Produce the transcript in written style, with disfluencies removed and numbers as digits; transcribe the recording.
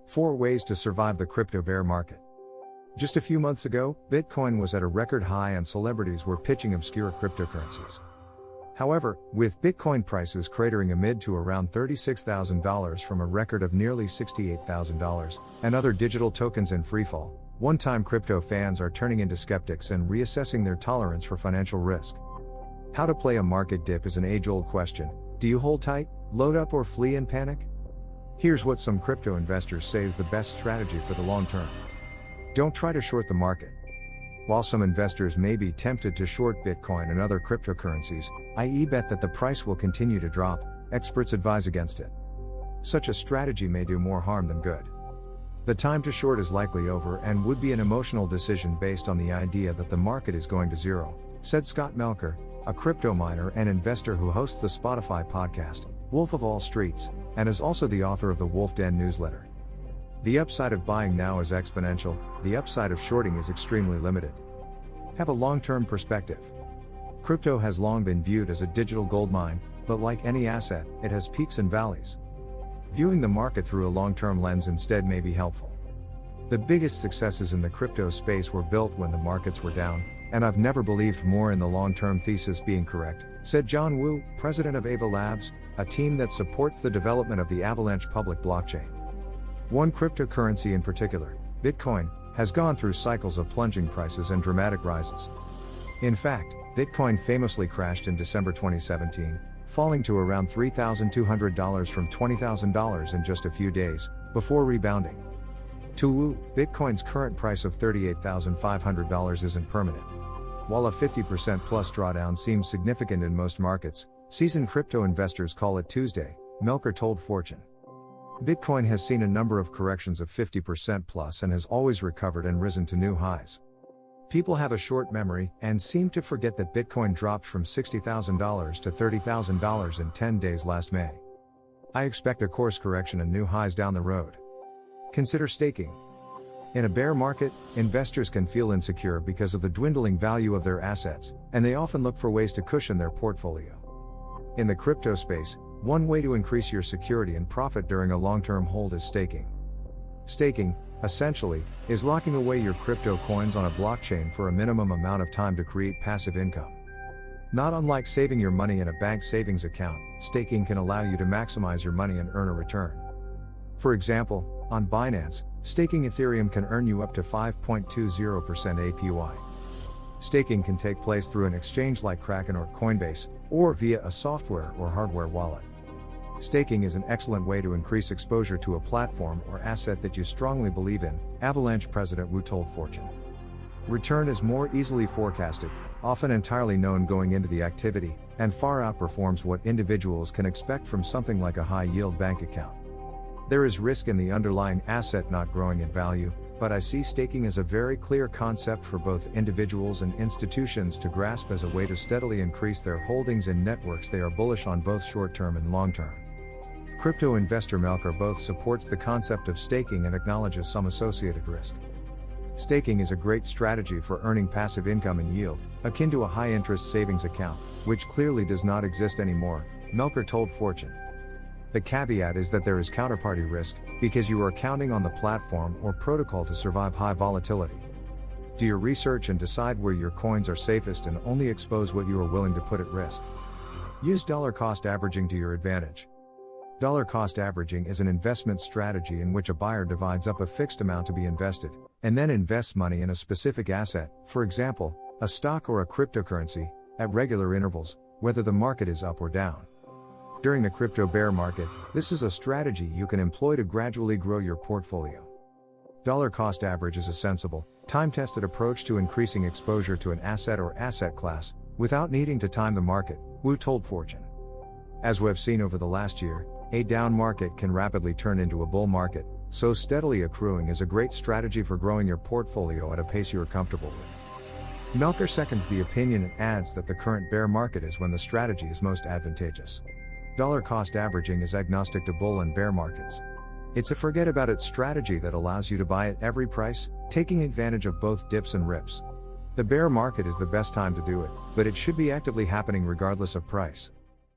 4 ways to survive the crypto bear market. Just a few months ago, Bitcoin was at a record high and celebrities were pitching obscure cryptocurrencies. However, with Bitcoin prices cratering amid to around $36,000 from a record of nearly $68,000, and other digital tokens in freefall, one-time crypto fans are turning into skeptics and reassessing their tolerance for financial risk. How to play a market dip is an age-old question. Do you hold tight, load up, or flee in panic? Here's what some crypto investors say is the best strategy for the long term. Don't try to short the market. While some investors may be tempted to short Bitcoin and other cryptocurrencies, i.e. bet that the price will continue to drop, experts advise against it. Such a strategy may do more harm than good. The time to short is likely over and would be an emotional decision based on the idea that the market is going to zero, said Scott Melker, a crypto miner and investor who hosts the Spotify podcast, Wolf of All Streets, and is also the author of the Wolf Den newsletter. The upside of buying now is exponential, the upside of shorting is extremely limited. Have a long-term perspective. Crypto has long been viewed as a digital goldmine, but like any asset, it has peaks and valleys. Viewing the market through a long-term lens instead may be helpful. The biggest successes in the crypto space were built when the markets were down, and I've never believed more in the long-term thesis being correct, said John Wu, president of Ava Labs, a team that supports the development of the Avalanche public blockchain. One cryptocurrency in particular, Bitcoin, has gone through cycles of plunging prices and dramatic rises. In fact, Bitcoin famously crashed in December 2017, falling to around $3,200 from $20,000 in just a few days, before rebounding. To Wu, Bitcoin's current price of $38,500 isn't permanent. While a 50% plus drawdown seems significant in most markets, seasoned crypto investors call it Tuesday, Melker told Fortune. Bitcoin has seen a number of corrections of 50% plus and has always recovered and risen to new highs. People have a short memory and seem to forget that Bitcoin dropped from $60,000 to $30,000 in 10 days last May. I expect a course correction and new highs down the road. Consider staking. In a bear market, investors can feel insecure because of the dwindling value of their assets, and they often look for ways to cushion their portfolio. In the crypto space, one way to increase your security and profit during a long-term hold is staking. Staking, essentially, is locking away your crypto coins on a blockchain for a minimum amount of time to create passive income. Not unlike saving your money in a bank savings account, staking can allow you to maximize your money and earn a return. For example, on Binance, staking Ethereum can earn you up to 5.20% APY. Staking can take place through an exchange like Kraken or Coinbase, or via a software or hardware wallet. Staking is an excellent way to increase exposure to a platform or asset that you strongly believe in, Avalanche President Wu told Fortune. Return is more easily forecasted, often entirely known going into the activity, and far outperforms what individuals can expect from something like a high-yield bank account. There is risk in the underlying asset not growing in value, but I see staking as a very clear concept for both individuals and institutions to grasp as a way to steadily increase their holdings in networks they are bullish on both short-term and long-term. Crypto investor Melker both supports the concept of staking and acknowledges some associated risk. Staking is a great strategy for earning passive income and yield, akin to a high-interest savings account, which clearly does not exist anymore, Melker told Fortune. The caveat is that there is counterparty risk, because you are counting on the platform or protocol to survive high volatility. Do your research and decide where your coins are safest and only expose what you are willing to put at risk. Use dollar cost averaging to your advantage. Dollar cost averaging is an investment strategy in which a buyer divides up a fixed amount to be invested, and then invests money in a specific asset, for example, a stock or a cryptocurrency, at regular intervals, whether the market is up or down. During the crypto bear market, this is a strategy you can employ to gradually grow your portfolio. Dollar cost average is a sensible, time-tested approach to increasing exposure to an asset or asset class, without needing to time the market, Wu told Fortune. As we've seen over the last year, a down market can rapidly turn into a bull market, so steadily accruing is a great strategy for growing your portfolio at a pace you are comfortable with. Melker seconds the opinion and adds that the current bear market is when the strategy is most advantageous. Dollar cost averaging is agnostic to bull and bear markets. It's a forget about it strategy that allows you to buy at every price, taking advantage of both dips and rips. The bear market is the best time to do it, but it should be actively happening regardless of price.